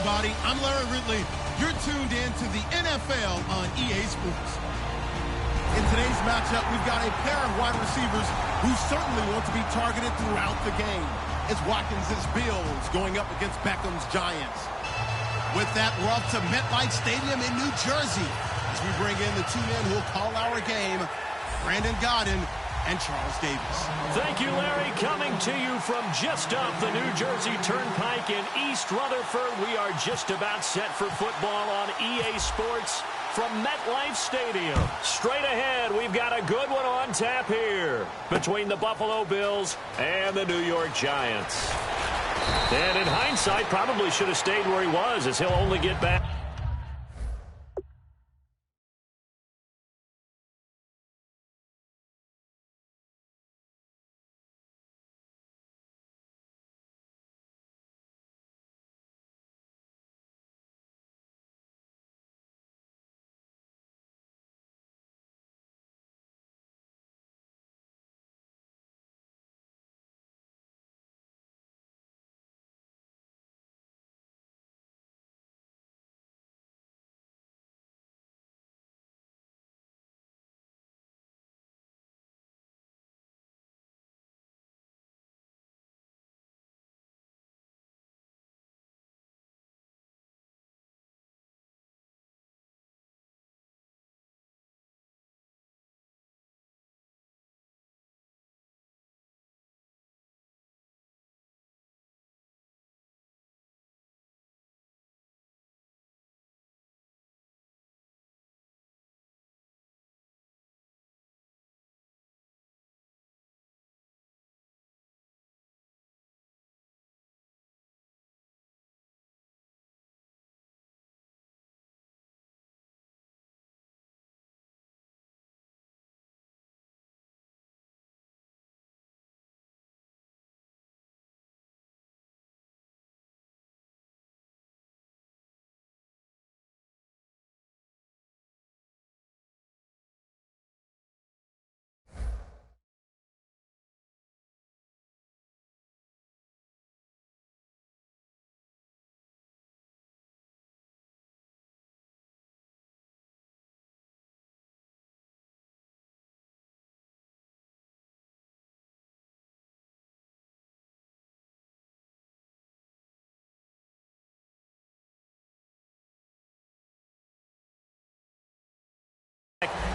everybody. I'm Larry Ridley. You're tuned in to the NFL on EA Sports. In today's matchup, we've got a pair of wide receivers who certainly want to be targeted throughout the game. It's Watkins' Bills going up against Beckham's Giants. With that, we're off to MetLife Stadium in New Jersey as we bring in the two men who will call our game, Brandon Gaudin and Charles Davis. Thank you, Larry. Coming to you from just off the New Jersey Turnpike in East Rutherford. We are just about set for football on EA Sports from MetLife Stadium. Straight ahead, we've got a good one on tap here between the Buffalo Bills and the New York Giants. And in hindsight, probably should have stayed where he was, as he'll only get back.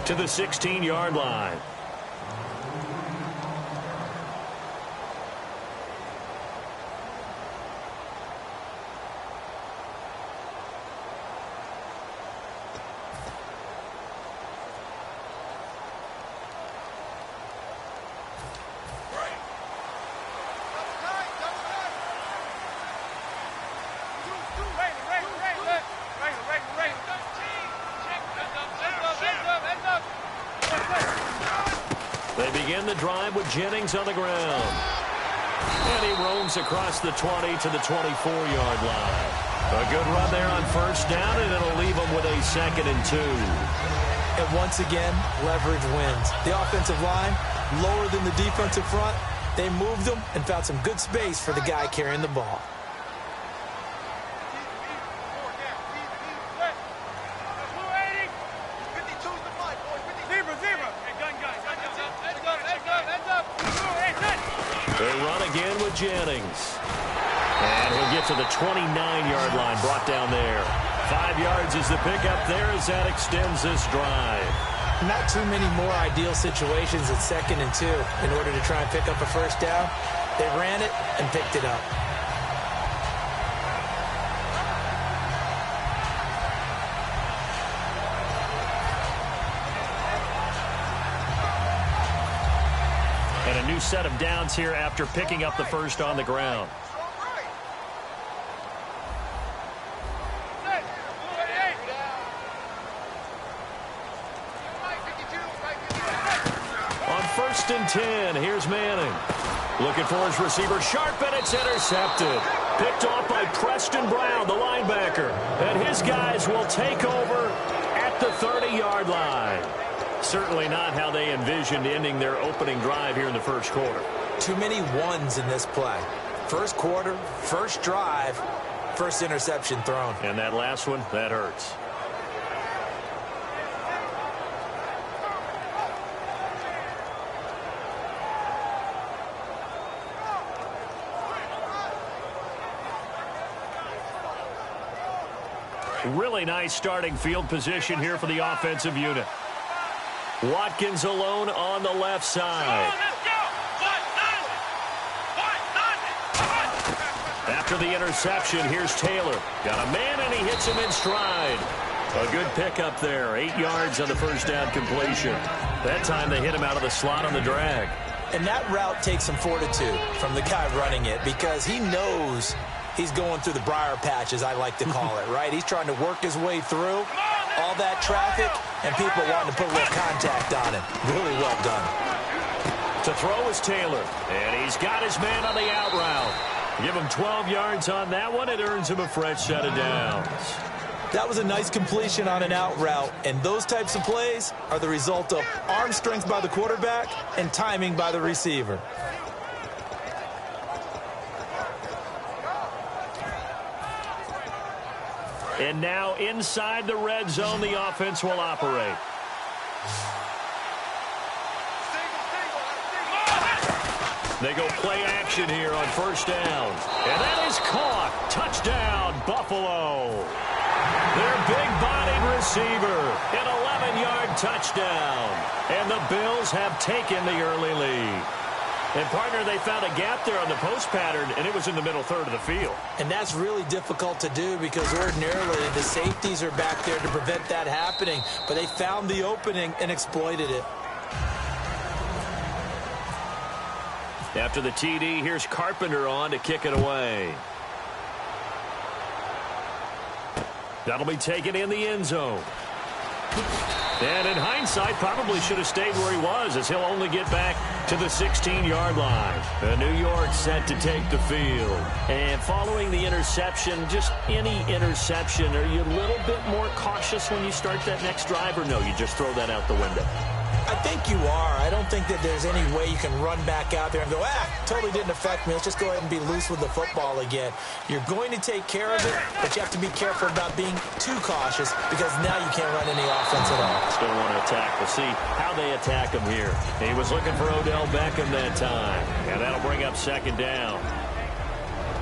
To the 16-yard line. The drive with Jennings on the ground. And he roams across the 20 to the 24-yard line. A good run there on first down, and it'll leave him with a 2nd and 2. And once again, leverage wins. The offensive line, lower than the defensive front. They moved them and found some good space for the guy carrying the ball. Jennings. And he'll get to the 29-yard line, brought down there. 5 yards is the pickup there as that extends this drive. Not too many more ideal situations at 2nd and 2 in order to try and pick up a first down. They ran it and picked it up. And a new set of downs here after picking up the first on the ground. On 1st and 10, here's Manning. Looking for his receiver, Sharp, and it's intercepted. Picked off by Preston Brown, the linebacker. And his guys will take over at the 30-yard line. Certainly not how they envisioned ending their opening drive here in the first quarter. Too many ones in this play. First quarter, first drive, first interception thrown. And that last one, that hurts. Really nice starting field position here for the offensive unit. Watkins alone on the left side. After the interception, here's Taylor. Got a man, and he hits him in stride. A good pickup there. 8 yards on the first down completion. That time they hit him out of the slot on the drag. And that route takes some fortitude from the guy running it because he knows he's going through the briar patch, as I like to call it, right? He's trying to work his way through all that traffic and people wanting to put a little contact on it. Really well done. To throw is Taylor, and he's got his man on the out route. Give him 12 yards on that one. It earns him a fresh set of downs. That was a nice completion on an out route, and those types of plays are the result of arm strength by the quarterback and timing by the receiver. And now inside the red zone, the offense will operate. They go play action here on first down. And that is caught. Touchdown, Buffalo. Their big-bodied receiver, an 11-yard touchdown. And the Bills have taken the early lead. And, partner, they found a gap there on the post pattern, and it was in the middle third of the field. And that's really difficult to do because ordinarily the safeties are back there to prevent that happening. But they found the opening and exploited it. After the TD, here's Carpenter on to kick it away. That'll be taken in the end zone. And in hindsight, probably should have stayed where he was, as he'll only get back to the 16-yard line. New York set to take the field. And following the interception, just any interception, are you a little bit more cautious when you start that next drive, or no, you just throw that out the window? I think you are. I don't think that there's any way you can run back out there and go, totally didn't affect me. Let's just go ahead and be loose with the football again. You're going to take care of it, but you have to be careful about being too cautious because now you can't run any offense at all. Still want to attack. We'll see how they attack him here. He was looking for Odell Beckham that time, and that'll bring up second down.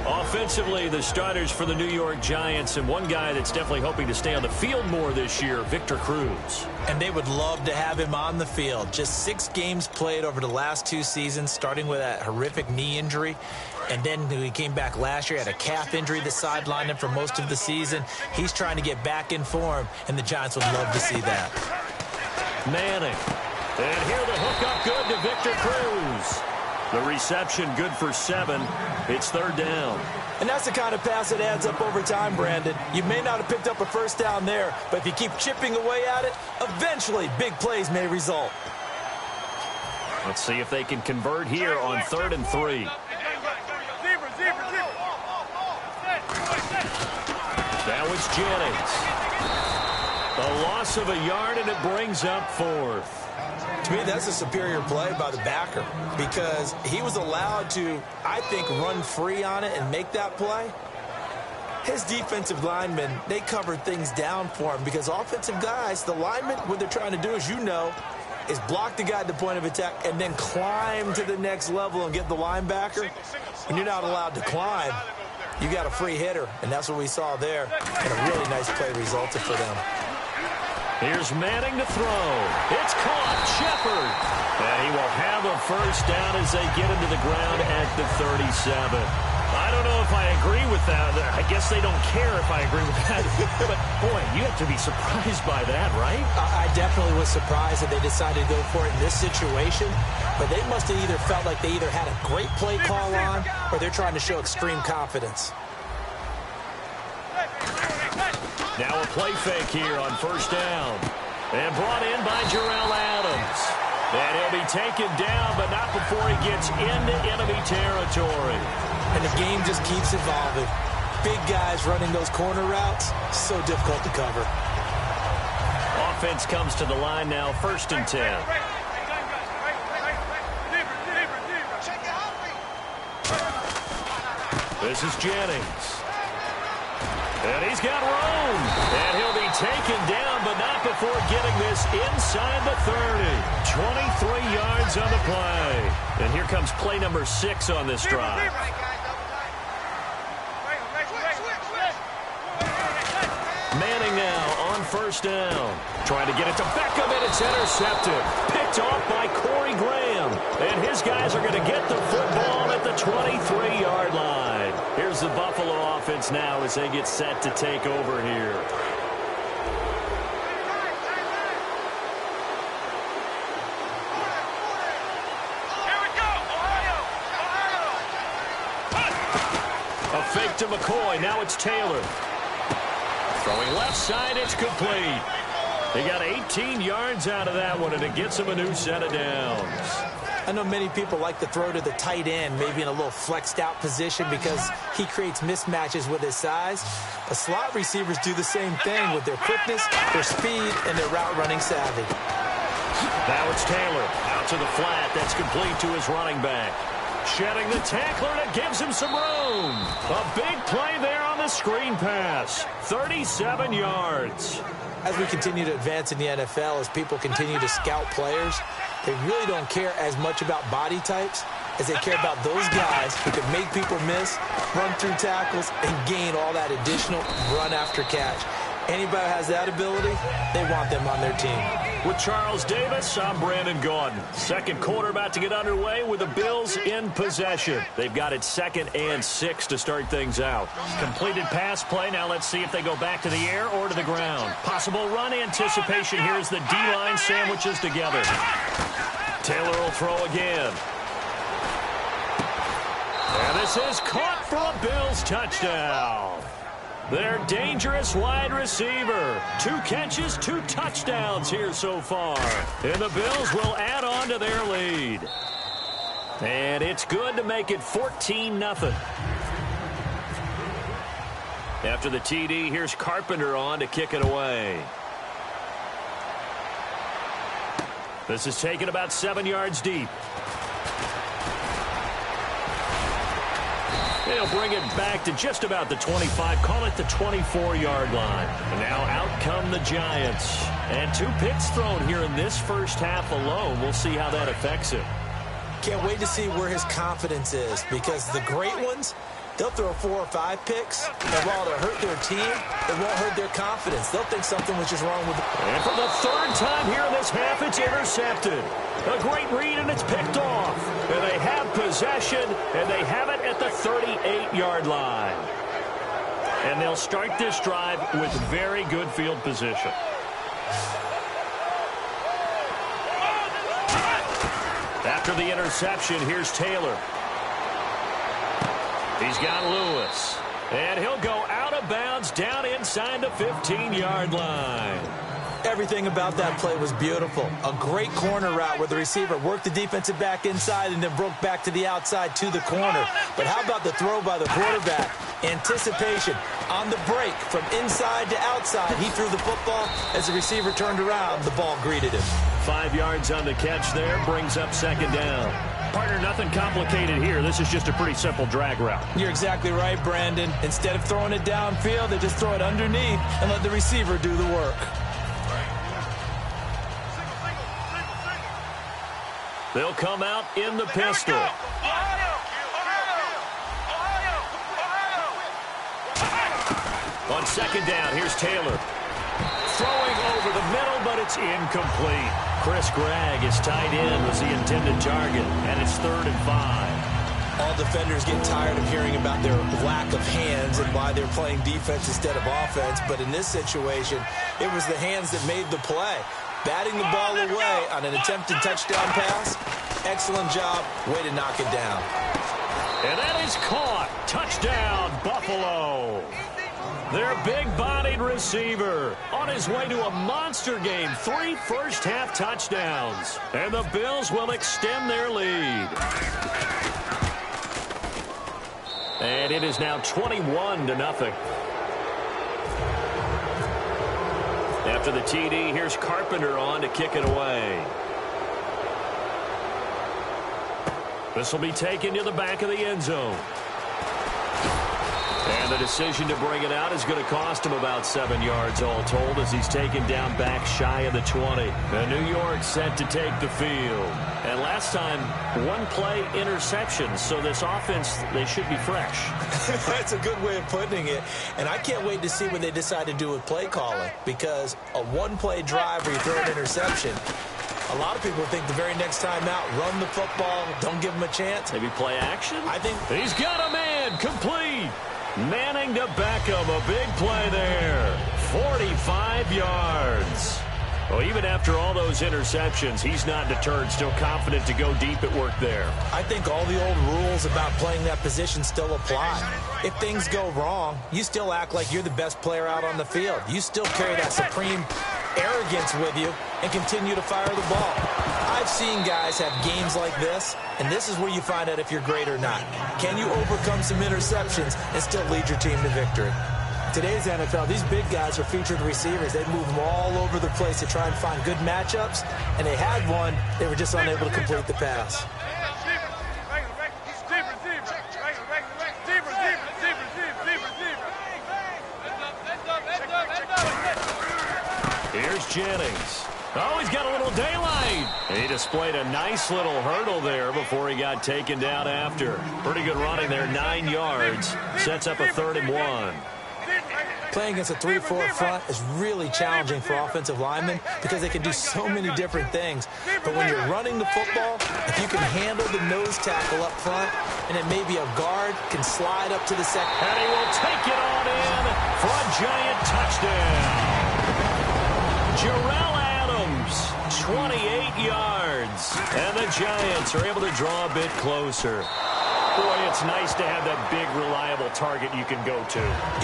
Offensively, the starters for the New York Giants, and one guy that's definitely hoping to stay on the field more this year, Victor Cruz. And they would love to have him on the field. Just 6 games played over the last 2 seasons, starting with that horrific knee injury. And then when he came back last year, had a calf injury that sidelined him for most of the season. He's trying to get back in form, and the Giants would love to see that. Manning. And here the hook up good to Victor Cruz. The reception good for 7. It's third down. And that's the kind of pass that adds up over time, Brandon. You may not have picked up a first down there, but if you keep chipping away at it, eventually big plays may result. Let's see if they can convert here on 3rd and 3. Now it's Jennings. A loss of a yard, and it brings up 4th. To me, that's a superior play by the backer because he was allowed to, I think, run free on it and make that play. His defensive linemen, they covered things down for him because offensive guys, the linemen, what they're trying to do, as you know, is block the guy at the point of attack and then climb to the next level and get the linebacker. When you're not allowed to climb, you got a free hitter, and that's what we saw there. And a really nice play resulted for them. Here's Manning to throw. It's caught. Shepard. And he will have a first down as they get into the ground at the 37. I don't know if I agree with that. I guess they don't care if I agree with that. But, boy, you have to be surprised by that, right? I definitely was surprised that they decided to go for it in this situation. But they must have either felt like they either had a great play call on or they're trying to show extreme confidence. Now a play fake here on first down. And brought in by Jarrell Adams. And he'll be taken down, but not before he gets into enemy territory. And the game just keeps evolving. Big guys running those corner routes, so difficult to cover. Offense comes to the line now, 1st and 10. This is Jennings. And he's got room. And he'll be taken down, but not before getting this inside the 30. 23 yards on the play. And here comes play number 6 on this drive. Manning now on first down. Trying to get it to Beckham, and it's intercepted. Picked off by Corey Graham. And his guys are going to get the football at the 23-yard line. Here's the Buffalo offense now as they get set to take over here. A fake to McCoy. Now it's Taylor. Throwing left side, it's complete. He got 18 yards out of that one, and it gets him a new set of downs. I know many people like to throw to the tight end, maybe in a little flexed out position because he creates mismatches with his size. But slot receivers do the same thing with their quickness, their speed, and their route running savvy. Now it's Taylor out to the flat. That's complete to his running back. Shedding the tackler, and it gives him some room. A big play there on the screen pass. 37 yards. As we continue to advance in the NFL, as people continue to scout players, they really don't care as much about body types as they care about those guys who can make people miss, run through tackles, and gain all that additional run after catch. Anybody who has that ability, they want them on their team. With Charles Davis, I'm Brandon Gaudin. Second quarter about to get underway with the Bills in possession. They've got it 2nd and 6 to start things out. Completed pass play. Now let's see if they go back to the air or to the ground. Possible run anticipation here as the D-line sandwiches together. Taylor will throw again. And this is caught for a Bills touchdown. Their dangerous wide receiver. 2 catches, 2 touchdowns here so far. And the Bills will add on to their lead. And it's good to make it 14-0. After the TD, here's Carpenter on to kick it away. This is taken about 7 yards deep. They'll bring it back to just about the 25, call it the 24-yard line. And now out come the Giants. And 2 picks thrown here in this first half alone. We'll see how that affects him. Can't wait to see where his confidence is, because the great ones, they'll throw 4 or 5 picks, and while it'll hurt their team, it won't hurt their confidence. They'll think something was just wrong with them. And for the 3rd time here in this half, it's intercepted. A great read, and it's picked off. And they have possession, and they have it at the 38-yard line. And they'll start this drive with very good field position. After the interception, here's Taylor. He's got Lewis. And he'll go out of bounds down inside the 15-yard line. Everything about that play was beautiful. A great corner route where the receiver worked the defensive back inside and then broke back to the outside to the corner. But how about the throw by the quarterback? Anticipation on the break from inside to outside. He threw the football. As the receiver turned around, the ball greeted him. 5 yards on the catch there, brings up 2nd down. Partner, nothing complicated here. This is just a pretty simple drag route. You're exactly right, Brandon. Instead of throwing it downfield, they just throw it underneath and let the receiver do the work. They'll come out in the pistol. On 2nd down, here's Taylor. Throwing over the middle, but it's incomplete. Chris Gregg is tied in, was the intended target, and it's 3rd and 5. All defenders get tired of hearing about their lack of hands and why they're playing defense instead of offense. But in this situation, it was the hands that made the play. Batting the ball away on an attempted touchdown pass. Excellent job. Way to knock it down. And that is caught. Touchdown, Buffalo. Their big-bodied receiver on his way to a monster game. 3 first-half touchdowns. And the Bills will extend their lead. And it is now 21-0. After the TD, here's Carpenter on to kick it away. This will be taken to the back of the end zone. And And the decision to bring it out is going to cost him about 7 yards all told as he's taken down back shy of the 20. And New York set to take the field. And last time, one play interception. So this offense, they should be fresh. That's a good way of putting it. And I can't wait to see what they decide to do with play calling. Because a one-play drive where you throw an interception, a lot of people think the very next time out, run the football, don't give them a chance. Maybe play action? I think he's got a man complete. Manning to Beckham, a big play there. 45 yards. Well, even after all those interceptions, he's not deterred, still confident to go deep at work there. I think all the old rules about playing that position still apply. If things go wrong, you still act like you're the best player out on the field. You still carry that supreme arrogance with you and continue to fire the ball. I've seen guys have games like this, and this is where you find out if you're great or not. Can you overcome some interceptions and still lead your team to victory? Today's NFL, these big guys are featured receivers. They move them all over the place to try and find good matchups, and they had one. They were just unable to complete the pass. Here's Jennings. Oh, he's got a little daylight. He displayed a nice little hurdle there before he got taken down after. Pretty good running there, 9 yards. Sets up a 3rd and 1. Playing against a 3-4 front is really challenging for offensive linemen because they can do so many different things. But when you're running the football, if you can handle the nose tackle up front, and then maybe a guard can slide up to the second. And he will take it on in for a giant touchdown. Jarrell Adams, 28 yards. And the Giants are able to draw a bit closer. Boy, it's nice to have that big, reliable target you can go to.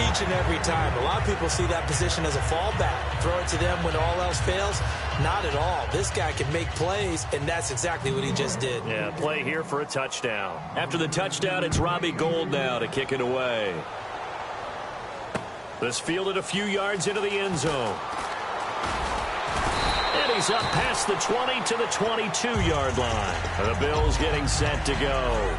Each and every time. A lot of people see that position as a fallback. Throw it to them when all else fails. Not at all. This guy can make plays, and that's exactly what he just did. Yeah, play here for a touchdown. After the touchdown, it's Robbie Gould now to kick it away. This fielded a few yards into the end zone. And he's up past the 20 to the 22-yard line. The Bills getting set to go.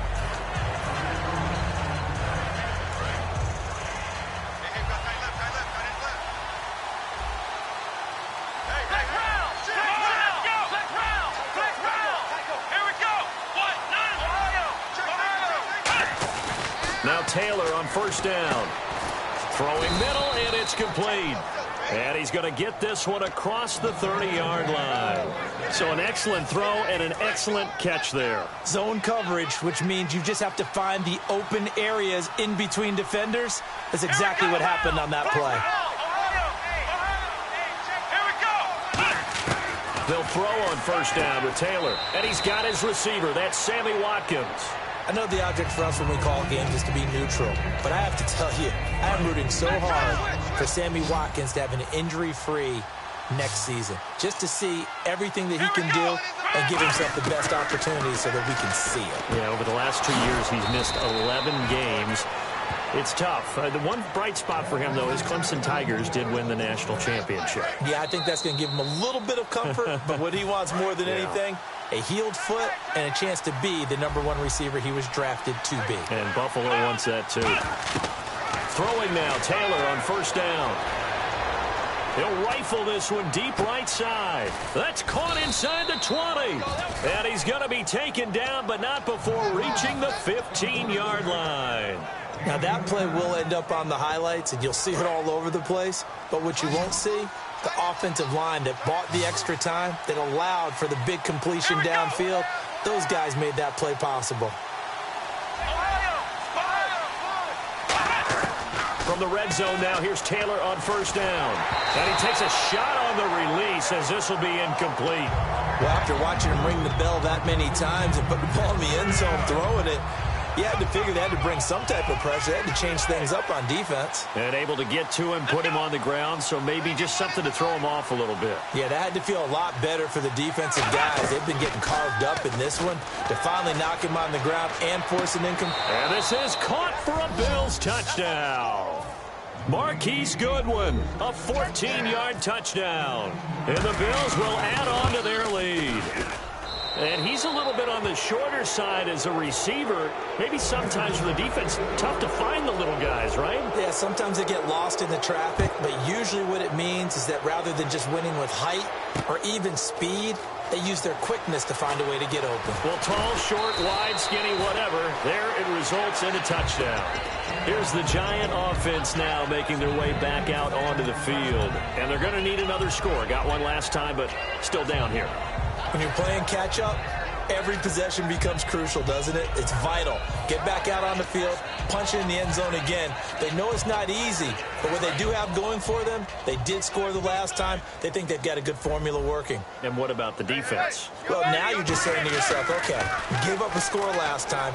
Now Taylor on 1st down. Throwing middle, and it's complete. And he's going to get this one across the 30-yard line. So an excellent throw and an excellent catch there. Zone coverage, which means you just have to find the open areas in between defenders. That's exactly what happened on that play. They'll throw on 1st down with Taylor. And he's got his receiver. That's Sammy Watkins. I know the object for us when we call games is to be neutral, but I have to tell you, I'm rooting so hard for Sammy Watkins to have an injury-free next season, just to see everything that he can do and give himself the best opportunity so that we can see it. Yeah, over the last 2 years, he's missed 11 games. It's tough. The one bright spot for him, though, is Clemson Tigers did win the national championship. Yeah, I think that's going to give him a little bit of comfort, but what he wants more than anything, a healed foot and a chance to be the #1 receiver he was drafted to be. And Buffalo wants that, too. Throwing now, Taylor on 1st down. He'll rifle this one deep right side. That's caught inside the 20. And he's going to be taken down, but not before reaching the 15-yard line. Now, that play will end up on the highlights, and you'll see it all over the place. But what you won't see, the offensive line that bought the extra time, that allowed for the big completion downfield, those guys made that play possible. From the red zone now, here's Taylor on 1st down. And he takes a shot on the release as this will be incomplete. Well, after watching him ring the bell that many times and put the ball in the end zone throwing it, you had to figure they had to bring some type of pressure. They had to change things up on defense. And able to get to him, put him on the ground, so maybe just something to throw him off a little bit. Yeah, that had to feel a lot better for the defensive guys. They've been getting carved up in this one to finally knock him on the ground and force an incomplete. And this is caught for a Bills touchdown. Marquise Goodwin, a 14-yard touchdown. And the Bills will add on to their lead. And he's a little bit on the shorter side as a receiver. Maybe sometimes for the defense, tough to find the little guys, is, right? Yeah, sometimes they get lost in the traffic, but usually what it means is that rather than just winning with height or even speed, they use their quickness to find a way to get open. Well, tall, short, wide, skinny, whatever. There it results in a touchdown. Here's the Giant offense now making their way back out onto the field. And they're going to need another score. Got one last time, but still down here. When you're playing catch-up, every possession becomes crucial, doesn't it? It's vital. Get back out on the field, punch it in the end zone again. They know it's not easy, but what they do have going for them, they did score the last time. They think they've got a good formula working. And what about the defense? Well, now you're just saying to yourself, okay, you gave up a score last time.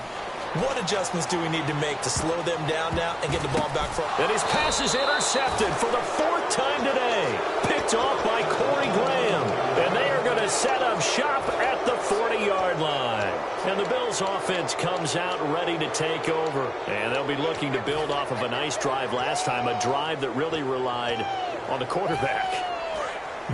What adjustments do we need to make to slow them down now and get the ball back from? And his pass is intercepted for the 4th time today. Picked off by Corey Graham. And they are going to set up shop at the 40-yard line. And the Bills offense comes out ready to take over. And they'll be looking to build off of a nice drive last time, a drive that really relied on the quarterback.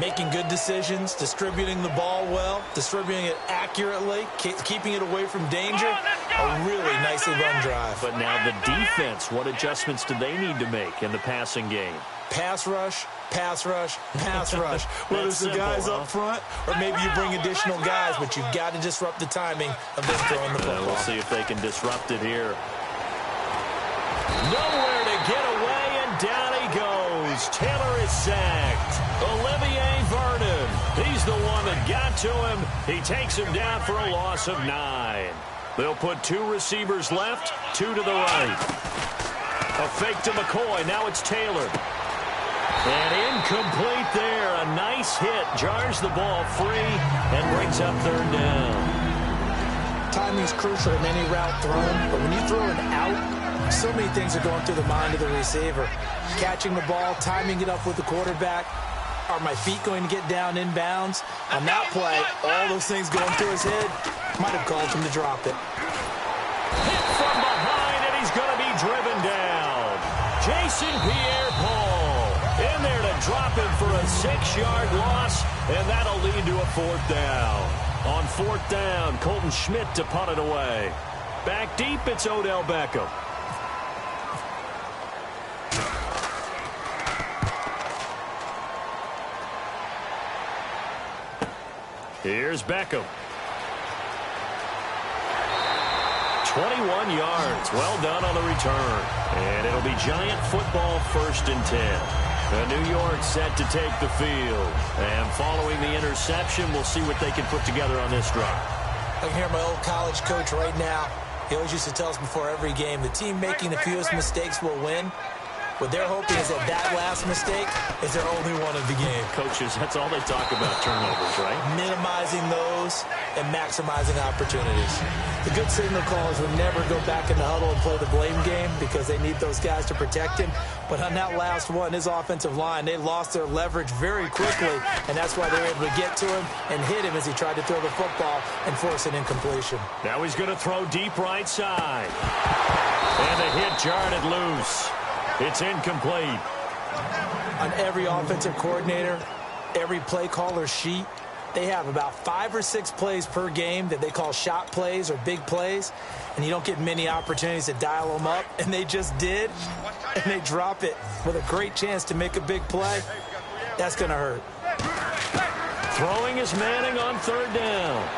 Making good decisions, distributing the ball well, distributing it accurately, keeping it away from danger. A really nicely run drive. But now the defense, what adjustments do they need to make in the passing game? Pass rush, pass rush, pass rush. Whether it's the guys up front or maybe you bring additional guys, but you've got to disrupt the timing of them throwing the football. We'll see if they can disrupt it here. Nowhere to get away, and down he goes. Taylor is sacked. Olivier Vernon, he's the one that got to him. He takes him down for a loss of 9. They'll put 2 receivers left, 2 to the right. A fake to McCoy. Now it's Taylor. And incomplete there. A nice hit. Jars the ball free and brings up 3rd down. Timing's crucial in any route thrown, but when you throw an out, so many things are going through the mind of the receiver. Catching the ball, timing it up with the quarterback. Are my feet going to get down in bounds? On that play, all those things going through his head might have caused him to drop it. Hit from behind, and he's going to be driven down. Jason Pierre-Paul in there to drop him for a 6-yard loss, and that'll lead to a 4th down. On 4th down, Colton Schmidt to punt it away. Back deep, it's Odell Beckham. Here's Beckham. 21 yards. Well done on the return. And it'll be Giant football 1st and 10. New York set to take the field. And following the interception, we'll see what they can put together on this drive. I can hear my old college coach right now. He always used to tell us before every game, the team making the fewest mistakes will win. What they're hoping is that last mistake is their only one of the game. Coaches, that's all they talk about, turnovers, right? Minimizing those and maximizing opportunities. The good signal callers would never go back in the huddle and play the blame game because they need those guys to protect him. But on that last one, his offensive line, they lost their leverage very quickly, and that's why they were able to get to him and hit him as he tried to throw the football and force an incompletion. Now he's going to throw deep right side. And the hit jarred it loose. It's incomplete. On every offensive coordinator, every play caller sheet, they have about 5 or 6 plays per game that they call shot plays or big plays, and you don't get many opportunities to dial them up, and they just did, and they drop it with a great chance to make a big play. That's going to hurt. Throwing is Manning on 3rd down.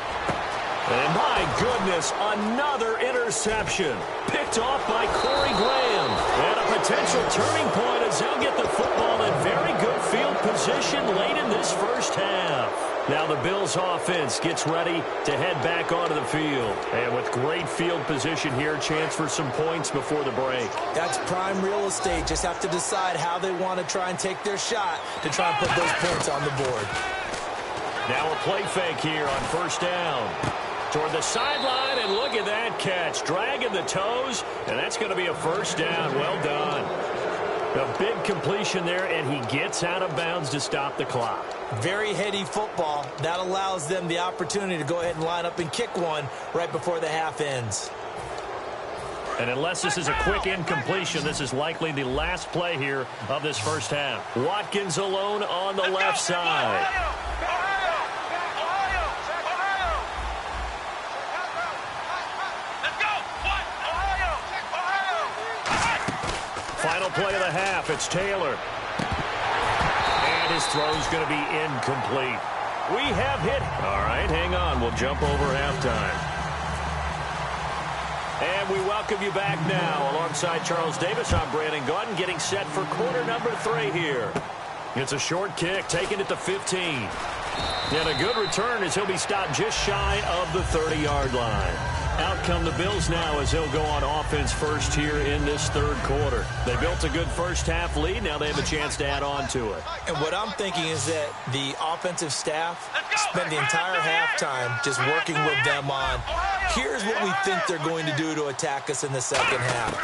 And my goodness, another interception. Picked off by Corey Graham. And a potential turning point as they'll get the football in very good field position late in this 1st half. Now the Bills offense gets ready to head back onto the field. And with great field position here, chance for some points before the break. That's prime real estate. Just have to decide how they want to try and take their shot to try and put those points on the board. Now a play fake here on 1st down. Toward the sideline, and look at that catch. Dragging the toes, and that's going to be a 1st down. Well done. A big completion there, and he gets out of bounds to stop the clock. Very heady football. That allows them the opportunity to go ahead and line up and kick one right before the half ends. And unless this is a quick incompletion, this is likely the last play here of this 1st half. Watkins alone on the left side. Final play of the half. It's Taylor. And his throw's going to be incomplete. We have hit. All right, hang on. We'll jump over halftime. And we welcome you back now. Alongside Charles Davis, I'm Brandon Gaudin, getting set for quarter number 3 here. It's a short kick, taking it to 15. And a good return as he'll be stopped just shy of the 30-yard line. Out come the Bills now as they'll go on offense first here in this third quarter. They built a good first-half lead. Now they have a chance to add on to it. And what I'm thinking is that the offensive staff spent the entire halftime just working with them on, here's what we think they're going to do to attack us in the second half.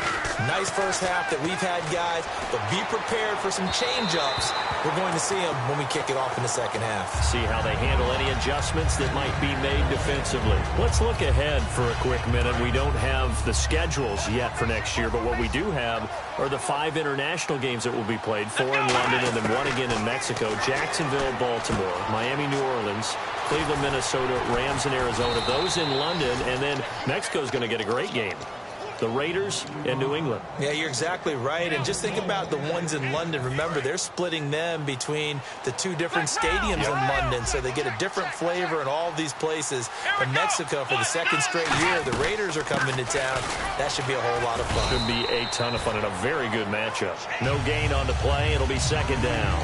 Nice first half that we've had, guys, but be prepared for some change-ups. We're going to see them when we kick it off in the second half. See how they handle any adjustments that might be made defensively. Let's look ahead for a quick minute. We don't have the schedules yet for next year, but what we do have are the 5 international games that will be played, 4 in London and then 1 again in Mexico, Jacksonville, Baltimore, Miami, New Orleans, Cleveland, Minnesota, Rams, and Arizona. Those in London, and then Mexico's going to get a great game. The Raiders and New England. Yeah, you're exactly right. And just think about the ones in London. Remember, they're splitting them between the 2 different stadiums in London, so they get a different flavor in all of these places. In Mexico, for the 2nd straight year, the Raiders are coming to town. That should be a whole lot of fun. Should be a ton of fun and a very good matchup. No gain on the play. It'll be 2nd down.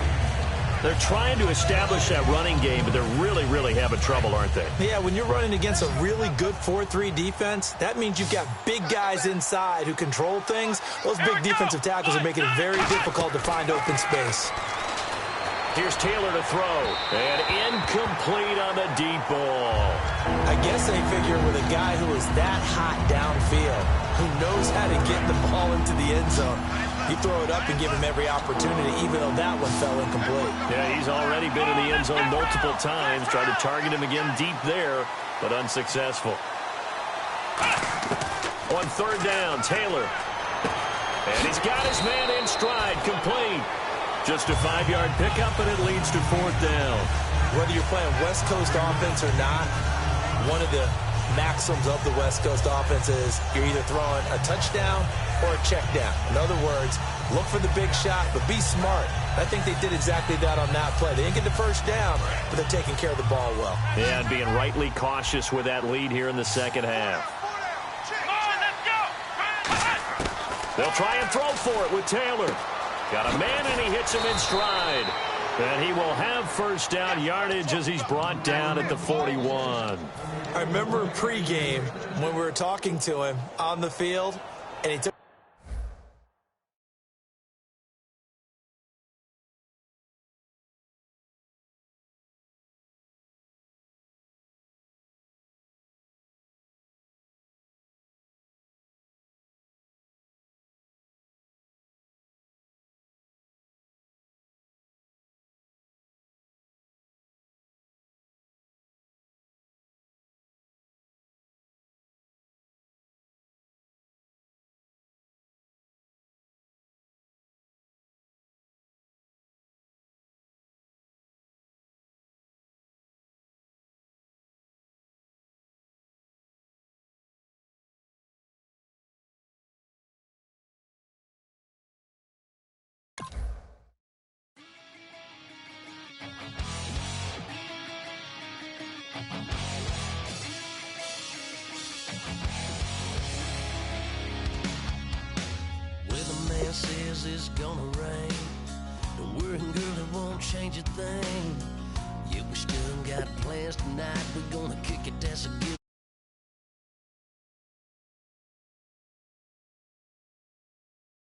They're trying to establish that running game, but they're really having trouble, aren't they? Yeah, when you're running against a really good 4-3 defense, that means you've got big guys inside who control things. Those big defensive tackles are making it very difficult to find open space. Here's Taylor to throw. And incomplete on the deep ball. I guess they figure with a guy who is that hot downfield, who knows how to get the ball into the end zone, you throw it up and give him every opportunity, even though that one fell incomplete. Yeah, he's already been in the end zone multiple times. Tried to target him again deep there, but unsuccessful. On 3rd down, Taylor. And he's got his man in stride, complete. Just a 5-yard pickup, and it leads to 4th down. Whether you're playing West Coast offense or not, one of the maxims of the West Coast offense is you're either throwing a touchdown or a check down. In other words, look for the big shot, but be smart. I think they did exactly that on that play. They didn't get the first down, but they're taking care of the ball well. Yeah, and being rightly cautious with that lead here in the second half. They'll try and throw for it with Taylor. Got a man, and he hits him in stride. And he will have first down yardage as he's brought down at the 41. I remember pregame when we were talking to him on the field, and he took says it's gonna rain. Don't worry, girl, it won't change a thing. Yeah, we still got plans tonight. We're gonna kick it, that's a good